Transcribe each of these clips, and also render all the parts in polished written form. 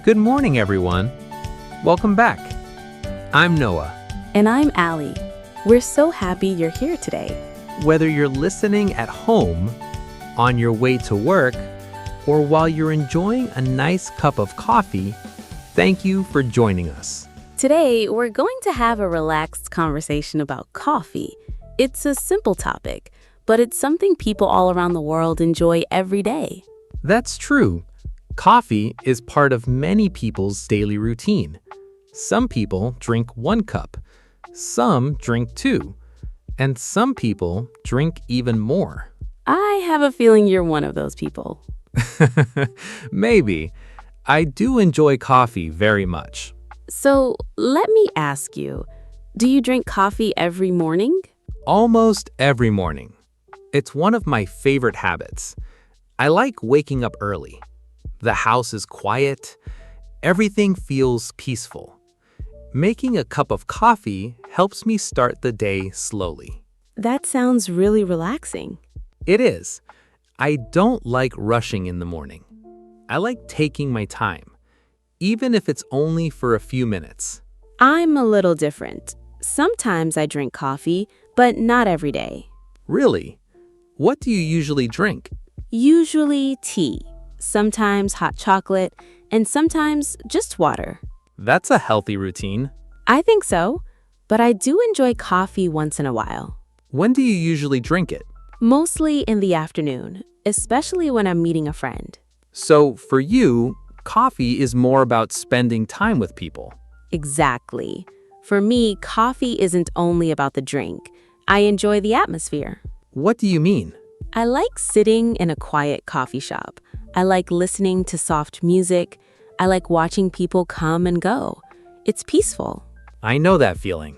Good morning, everyone. Welcome back. I'm Noah. And I'm Allie. We're so happy you're here today. Whether you're listening at home, on your way to work, or while you're enjoying a nice cup of coffee, thank you for joining us. Today, we're going to have a relaxed conversation about coffee. It's a simple topic, but it's something people all around the world enjoy every day. That's true. Coffee is part of many people's daily routine. Some people drink 1 cup, some drink 2, and some people drink even more. I have a feeling you're one of those people. Maybe. I do enjoy coffee very much. So, let me ask you, do you drink coffee every morning? Almost every morning. It's one of my favorite habits. I like waking up early. The house is quiet. Everything feels peaceful. Making a cup of coffee helps me start the day slowly. That sounds really relaxing. It is. I don't like rushing in the morning. I like taking my time, even if it's only for a few minutes. I'm a little different. Sometimes I drink coffee, but not every day. Really? What do you usually drink? Usually tea, sometimes hot chocolate, and sometimes just water. That's a healthy routine. I think so, but I do enjoy coffee once in a while. When do you usually drink it? Mostly in the afternoon, especially when I'm meeting a friend. So for you, coffee is more about spending time with people. Exactly. For me, coffee isn't only about the drink. I enjoy the atmosphere. What do you mean? I like sitting in a quiet coffee shop. I like listening to soft music. I like watching people come and go. It's peaceful. I know that feeling.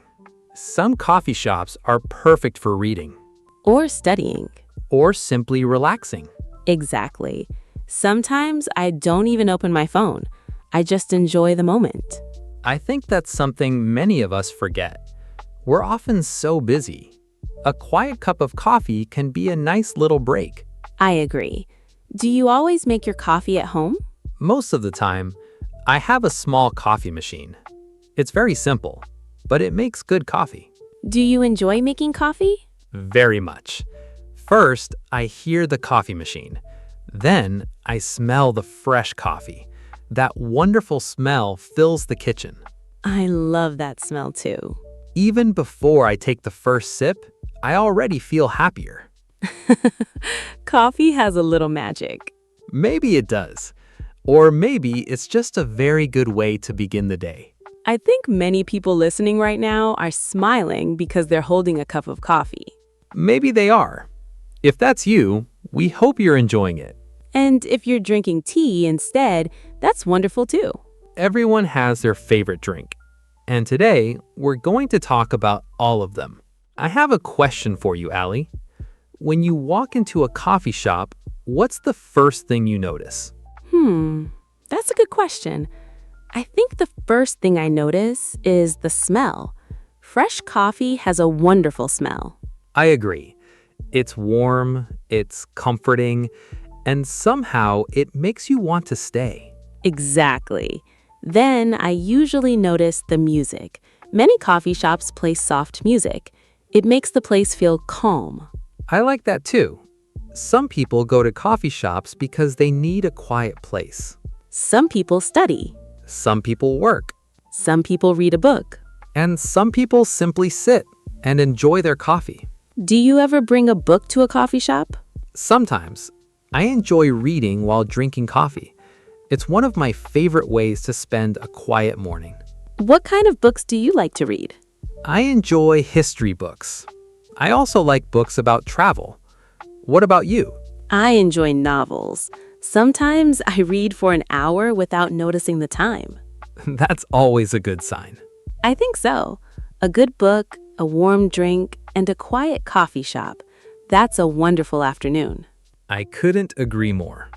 Some coffee shops are perfect for reading. Or studying. Or simply relaxing. Exactly. Sometimes I don't even open my phone. I just enjoy the moment. I think that's something many of us forget. We're often so busy. A quiet cup of coffee can be a nice little break. I agree. Do you always make your coffee at home? Most of the time, I have a small coffee machine. It's very simple, but it makes good coffee. Do you enjoy making coffee? Very much. First, I hear the coffee machine. Then, I smell the fresh coffee. That wonderful smell fills the kitchen. I love that smell too. Even before I take the first sip, I already feel happier. Coffee has a little magic. Maybe it does. Or maybe it's just a very good way to begin the day. I think many people listening right now are smiling because they're holding a cup of coffee. Maybe they are. If that's you, we hope you're enjoying it. And if you're drinking tea instead, that's wonderful too. Everyone has their favorite drink. And today, we're going to talk about all of them. I have a question for you, Allie. When you walk into a coffee shop, what's the first thing you notice? That's a good question. I think the first thing I notice is the smell. Fresh coffee has a wonderful smell. I agree. It's warm, it's comforting, and somehow it makes you want to stay. Exactly. Then I usually notice the music. Many coffee shops play soft music. It makes the place feel calm. I like that too. Some people go to coffee shops because they need a quiet place. Some people study. Some people work. Some people read a book. And some people simply sit and enjoy their coffee. Do you ever bring a book to a coffee shop? Sometimes. I enjoy reading while drinking coffee. It's one of my favorite ways to spend a quiet morning. What kind of books do you like to read? I enjoy history books. I also like books about travel. What about you? I enjoy novels. Sometimes I read for an hour without noticing the time. That's always a good sign. I think so. A good book, a warm drink, and a quiet coffee shop. That's a wonderful afternoon. I couldn't agree more.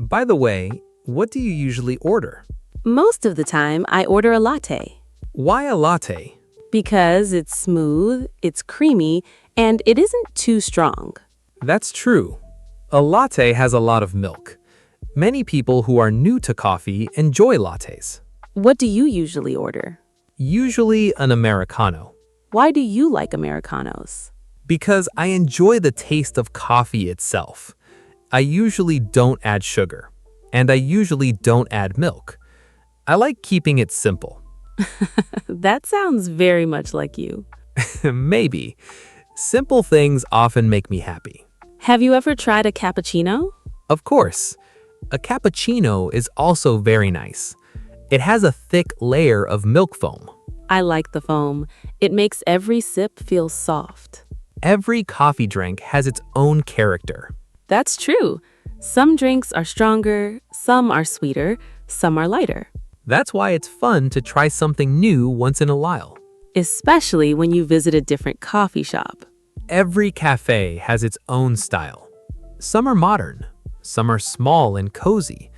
By the way, what do you usually order? Most of the time, I order a latte. Why a latte? Because it's smooth, it's creamy, and it isn't too strong. That's true. A latte has a lot of milk. Many people who are new to coffee enjoy lattes. What do you usually order? Usually an Americano. Why do you like Americanos? Because I enjoy the taste of coffee itself. I usually don't add sugar, and I usually don't add milk. I like keeping it simple. That sounds very much like you. Maybe. Simple things often make me happy. Have you ever tried a cappuccino? Of course. A cappuccino is also very nice. It has a thick layer of milk foam. I like the foam. It makes every sip feel soft. Every coffee drink has its own character. That's true. Some drinks are stronger, some are sweeter, some are lighter. That's why it's fun to try something new once in a while. Especially when you visit a different coffee shop. Every cafe has its own style. Some are modern, some are small and cozy,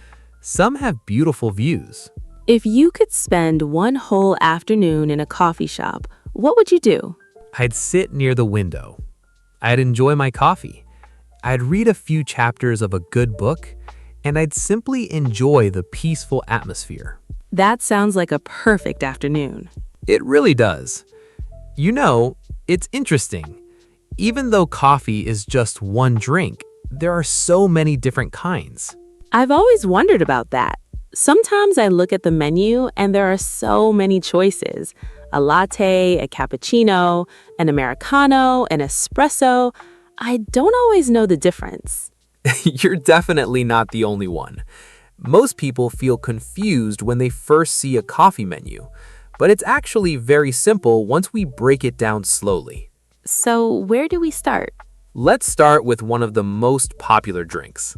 some have beautiful views. If you could spend one whole afternoon in a coffee shop, what would you do? I'd sit near the window. I'd enjoy my coffee. I'd read a few chapters of a good book, and I'd simply enjoy the peaceful atmosphere. That sounds like a perfect afternoon. It really does. You know, it's interesting. Even though coffee is just one drink, there are so many different kinds. I've always wondered about that. Sometimes I look at the menu and there are so many choices. A latte, a cappuccino, an Americano, an espresso. I don't always know the difference. You're definitely not the only one. Most people feel confused when they first see a coffee menu, but it's actually very simple once we break it down slowly. So where do we start? Let's start with one of the most popular drinks,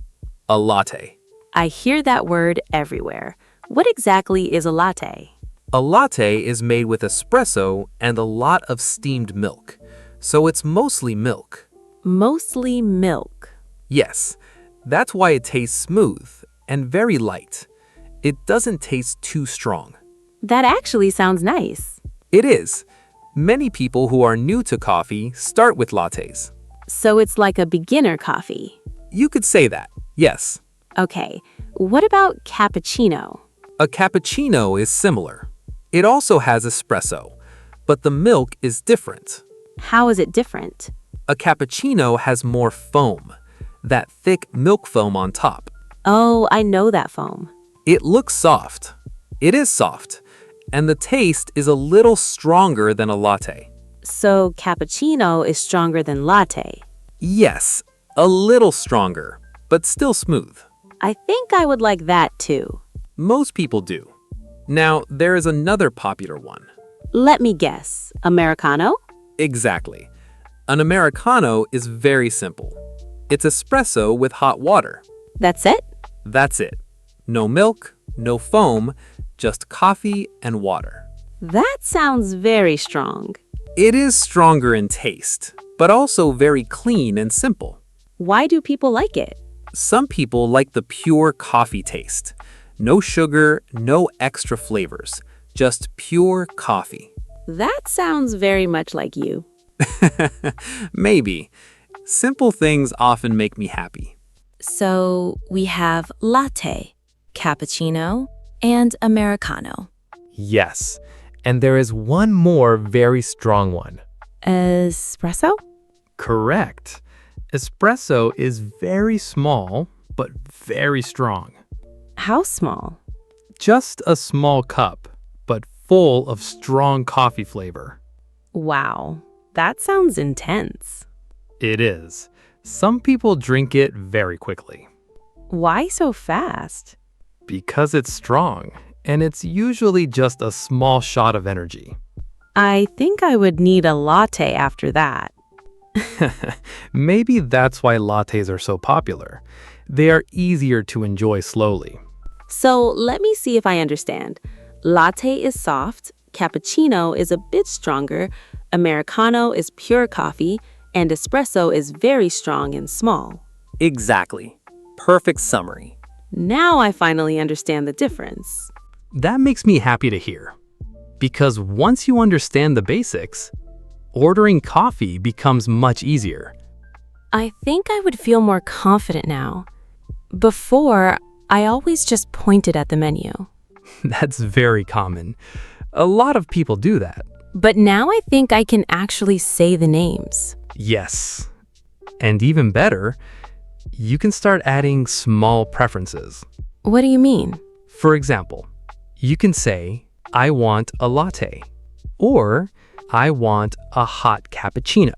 a latte. I hear that word everywhere. What exactly is a latte? A latte is made with espresso and a lot of steamed milk, so it's mostly milk. Mostly milk. Yes, that's why it tastes smooth and very light. It doesn't taste too strong. That actually sounds nice. It is. Many people who are new to coffee start with lattes. So it's like a beginner coffee. You could say that, yes. Okay, what about cappuccino? A cappuccino is similar. It also has espresso, but the milk is different. How is it different? A cappuccino has more foam, that thick milk foam on top. Oh, I know that foam. It looks soft. It is soft, and the taste is a little stronger than a latte. So cappuccino is stronger than latte. Yes, a little stronger, but still smooth. I think I would like that too. Most people do. Now, there is another popular one. Let me guess. Americano? Exactly. An Americano is very simple. It's espresso with hot water. That's it? That's it. No milk, no foam, just coffee and water. That sounds very strong. It is stronger in taste, but also very clean and simple. Why do people like it? Some people like the pure coffee taste. No sugar, no extra flavors, just pure coffee. That sounds very much like you. Maybe. Simple things often make me happy. So we have latte, cappuccino, and Americano. Yes, and there is one more very strong one. Espresso? Correct. Espresso is very small, but very strong. How small? Just a small cup, but full of strong coffee flavor. Wow, that sounds intense. It is. Some people drink it very quickly. Why so fast? Because it's strong, and it's usually just a small shot of energy. I think I would need a latte after that. Maybe that's why lattes are so popular. They are easier to enjoy slowly. So let me see if I understand. Latte is soft, cappuccino is a bit stronger, Americano is pure coffee, and espresso is very strong and small. Exactly. Perfect summary. Now I finally understand the difference. That makes me happy to hear. Because once you understand the basics, ordering coffee becomes much easier. I think I would feel more confident now. Before, I always just pointed at the menu. That's very common. A lot of people do that. But now I think I can actually say the names. Yes. And even better, you can start adding small preferences. What do you mean? For example, you can say, I want a latte, or I want a hot cappuccino.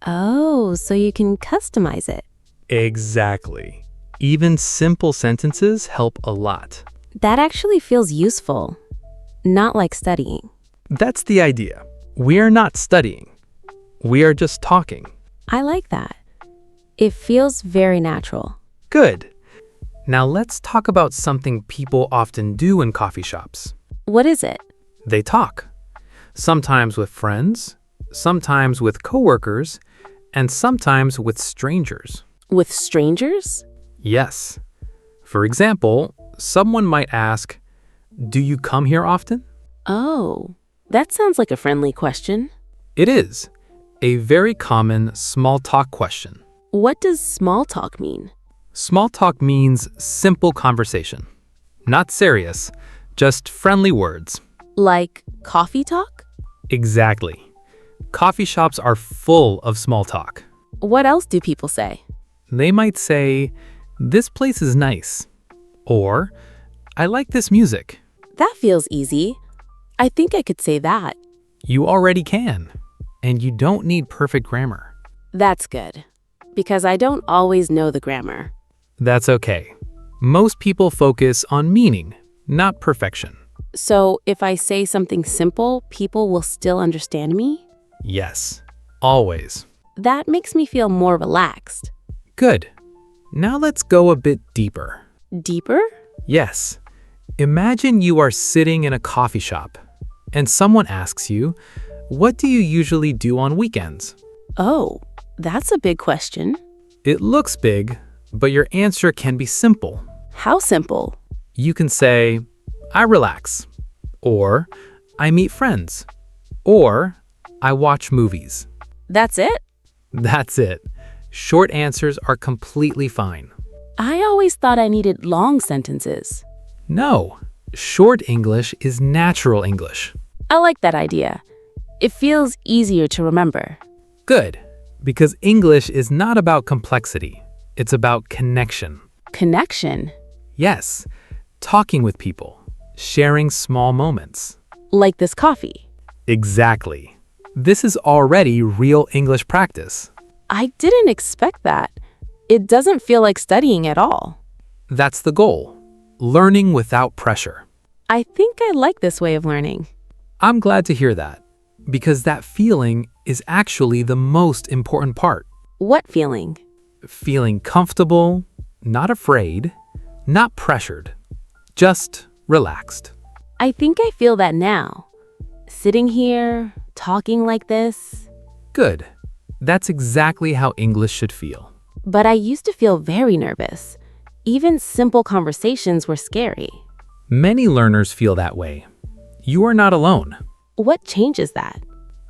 Oh, so you can customize it. Exactly. Even simple sentences help a lot. That actually feels useful, not like studying. That's the idea. We are not studying. We are just talking. I like that. It feels very natural. Good. Now let's talk about something people often do in coffee shops. What is it? They talk. Sometimes with friends, sometimes with coworkers, and sometimes with strangers. With strangers? Yes. For example, someone might ask, "Do you come here often?" Oh, that sounds like a friendly question. It is a very common small talk question. What does small talk mean? Small talk means simple conversation. Not serious, just friendly words. Like coffee talk? Exactly. Coffee shops are full of small talk. What else do people say? They might say, "This place is nice," or "I like this music." That feels easy. I think I could say that. You already can, and you don't need perfect grammar. That's good, because I don't always know the grammar. That's okay. Most people focus on meaning, not perfection. So if I say something simple, people will still understand me? Yes, always. That makes me feel more relaxed. Good. Now let's go a bit deeper. Deeper? Yes. Imagine you are sitting in a coffee shop, and someone asks you, "What do you usually do on weekends?" Oh, that's a big question. It looks big, but your answer can be simple. How simple? You can say, "I relax," or "I meet friends," or "I watch movies." That's it? That's it. Short answers are completely fine. I always thought I needed long sentences. No, short English is natural English. I like that idea. It feels easier to remember. Good, because English is not about complexity. It's about connection. Connection? Yes, talking with people, sharing small moments. Like this coffee. Exactly. This is already real English practice. I didn't expect that. It doesn't feel like studying at all. That's the goal. Learning without pressure. I think I like this way of learning. I'm glad to hear that, because that feeling is actually the most important part. What feeling? Feeling comfortable, not afraid, not pressured, just relaxed. I think I feel that now. Sitting here, talking like this. Good. That's exactly how English should feel. But I used to feel very nervous. Even simple conversations were scary. Many learners feel that way. You are not alone. What changes that?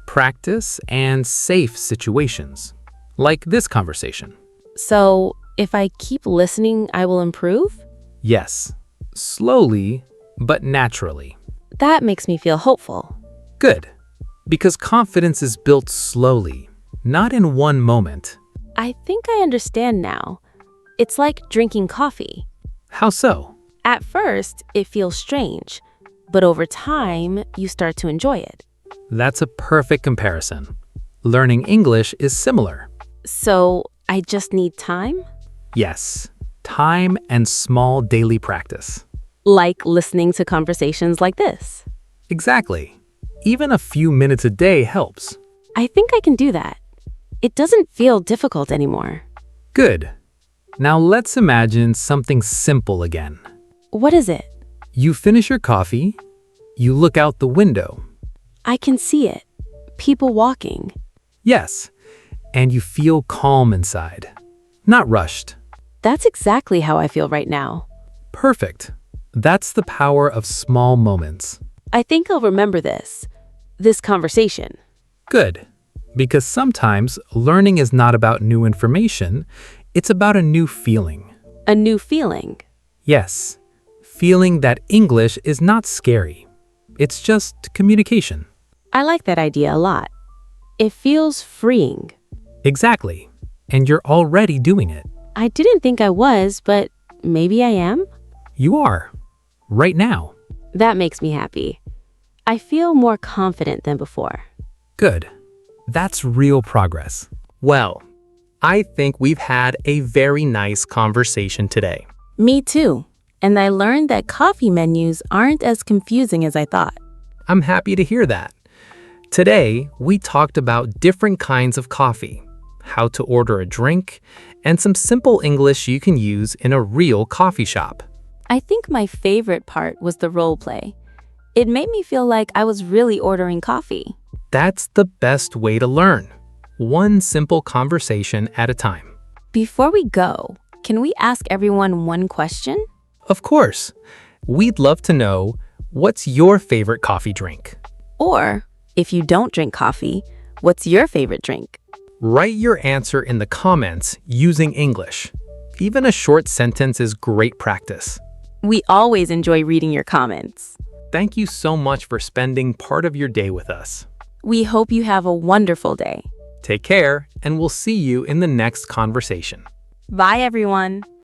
Practice and safe situations, like this conversation. So, if I keep listening, I will improve? Yes, slowly, but naturally. That makes me feel hopeful. Good, because confidence is built slowly, not in one moment. I think I understand now. It's like drinking coffee. How so? At first, it feels strange, but over time, you start to enjoy it. That's a perfect comparison. Learning English is similar. So, I just need time? Yes, time and small daily practice. Like listening to conversations like this. Exactly. Even a few minutes a day helps. I think I can do that. It doesn't feel difficult anymore. Good. Now let's imagine something simple again. What is it? You finish your coffee, you look out the window. I can see it. People walking. Yes, and you feel calm inside, not rushed. That's exactly how I feel right now. Perfect. That's the power of small moments. I think I'll remember this conversation. Good, because sometimes learning is not about new information, it's about a new feeling. A new feeling. Yes, feeling that English is not scary. It's just communication. I like that idea a lot. It feels freeing. Exactly. And you're already doing it. I didn't think I was, but maybe I am? You are. Right now. That makes me happy. I feel more confident than before. Good. That's real progress. Well, I think we've had a very nice conversation today. Me too. And I learned that coffee menus aren't as confusing as I thought. I'm happy to hear that. Today, we talked about different kinds of coffee, how to order a drink, and some simple English you can use in a real coffee shop. I think my favorite part was the role play. It made me feel like I was really ordering coffee. That's the best way to learn. One simple conversation at a time. Before we go, can we ask everyone one question? Of course. We'd love to know, what's your favorite coffee drink? Or, if you don't drink coffee, what's your favorite drink? Write your answer in the comments using English. Even a short sentence is great practice. We always enjoy reading your comments. Thank you so much for spending part of your day with us. We hope you have a wonderful day. Take care, and we'll see you in the next conversation. Bye, everyone.